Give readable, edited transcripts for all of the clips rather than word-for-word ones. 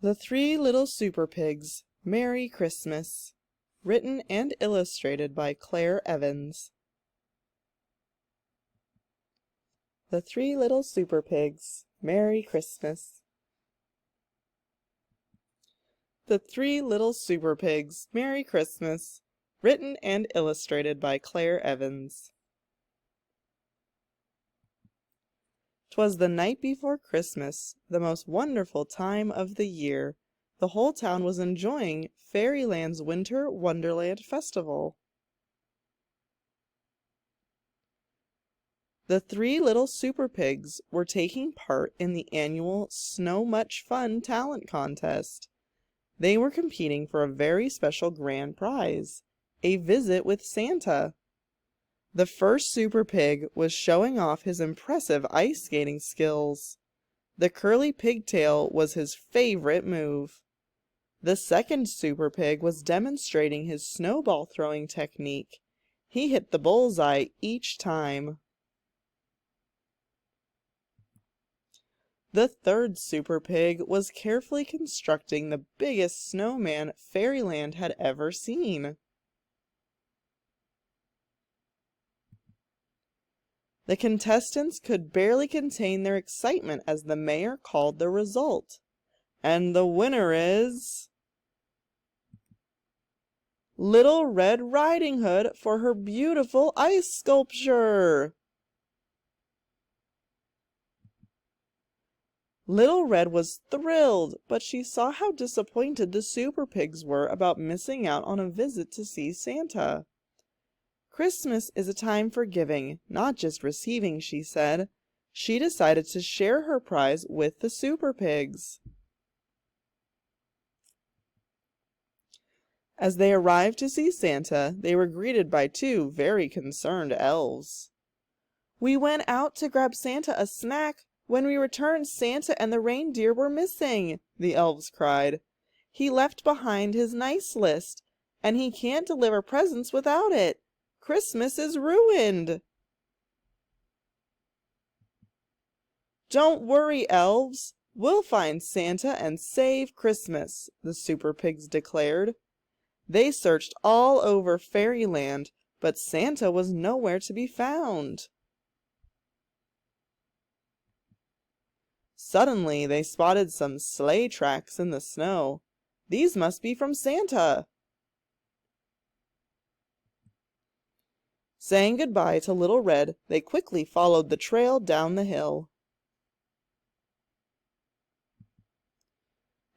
The Three Little Superpigs, Merry Christmas. Written and illustrated by Claire Evans. The Three Little Superpigs, Merry Christmas. The Three Little Superpigs, Merry Christmas. Written and illustrated by Claire Evans. 'Twas the night before Christmas, the most wonderful time of the year. The whole town was enjoying Fairyland's Winter Wonderland Festival. The Three Little Superpigs were taking part in the annual Snow Much Fun talent contest. They were competing for a very special grand prize, a visit with Santa. The first Superpig was showing off his impressive ice skating skills. The curly pigtail was his favorite move. The second Superpig was demonstrating his snowball throwing technique. He hit the bullseye each time. The third Superpig was carefully constructing the biggest snowman Fairyland had ever seen. The contestants could barely contain their excitement as the mayor called the result. And the winner is Little Red Riding Hood for her beautiful ice sculpture. Little Red was thrilled, but she saw how disappointed the Superpigs were about missing out on a visit to see Santa. Christmas is a time for giving, not just receiving, she said. She decided to share her prize with the Superpigs. As they arrived to see Santa, they were greeted by two very concerned elves. "We went out to grab Santa a snack. When we returned, Santa and the reindeer were missing," the elves cried. "He left behind his nice list, and he can't deliver presents without it. Christmas is ruined." "Don't worry, elves. We'll find Santa and save Christmas," the Superpigs declared. They searched all over Fairyland, but Santa was nowhere to be found. Suddenly, they spotted some sleigh tracks in the snow. These must be from Santa. Saying goodbye to Little Red, they quickly followed the trail down the hill.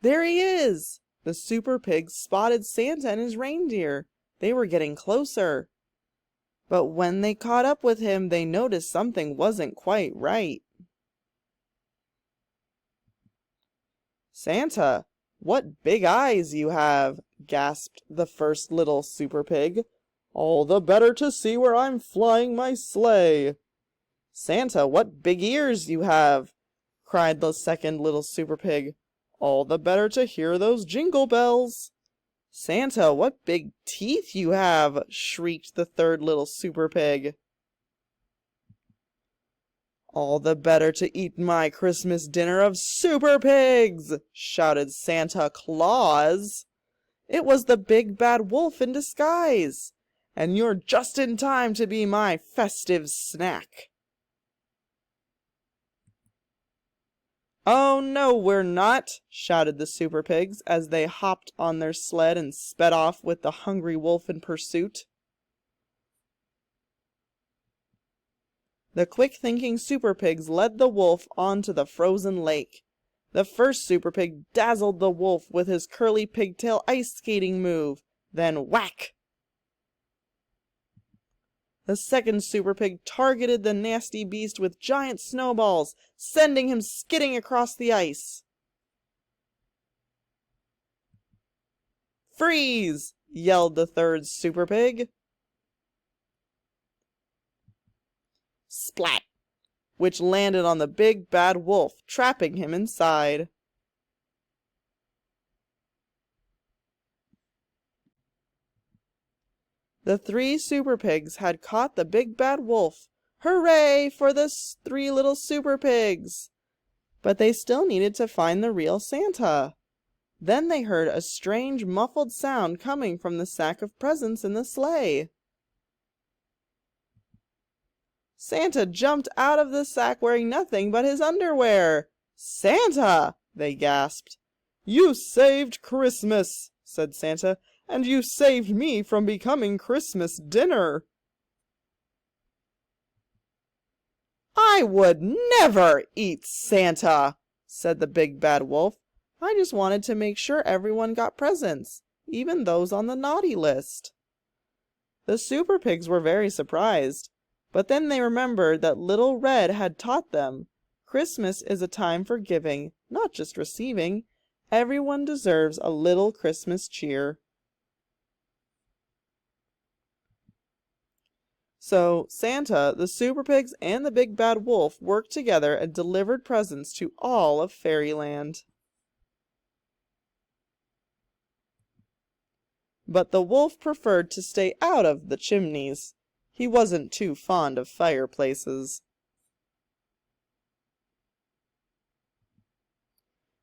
"There he is!" The Superpigs spotted Santa and his reindeer. They were getting closer. But when they caught up with him, they noticed something wasn't quite right. "Santa, what big eyes you have!" gasped the first little Superpig. "All the better to see where I'm flying my sleigh." "Santa, what big ears you have!" cried the second little Superpig. "All the better to hear those jingle bells." "Santa, what big teeth you have!" shrieked the third little Superpig. "All the better to eat my Christmas dinner of Superpigs!" shouted Santa Claus. "It was the big bad wolf in disguise, and you're just in time to be my festive snack." "Oh, no, we're not!" shouted the Superpigs as they hopped on their sled and sped off with the hungry wolf in pursuit. The quick-thinking Superpigs led the wolf onto the frozen lake. The first Superpig dazzled the wolf with his curly pigtail ice skating move, then whack! The second Superpig targeted the nasty beast with giant snowballs, sending him skidding across the ice. "Freeze!" yelled the third Superpig. Splat! Which landed on the big bad wolf, trapping him inside. The three Superpigs had caught the big bad wolf. Hooray for the three little Superpigs! But they still needed to find the real Santa. Then they heard a strange muffled sound coming from the sack of presents in the sleigh. Santa jumped out of the sack wearing nothing but his underwear. "Santa!" they gasped. "You saved Christmas," said Santa, "and you saved me from becoming Christmas dinner." "I would never eat Santa," said the big bad wolf. "I just wanted to make sure everyone got presents, even those on the naughty list." The Superpigs were very surprised, but then they remembered that Little Red had taught them, Christmas is a time for giving, not just receiving. Everyone deserves a little Christmas cheer. So Santa, the Superpigs, and the Big Bad Wolf worked together and delivered presents to all of Fairyland. But the wolf preferred to stay out of the chimneys. He wasn't too fond of fireplaces.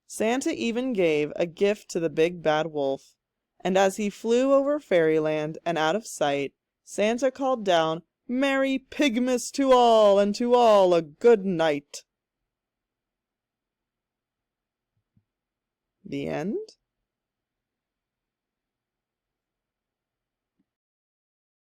Santa even gave a gift to the Big Bad Wolf, and as he flew over Fairyland and out of sight, Santa called down, "Merry Pigmas to all, and to all a good night." The end.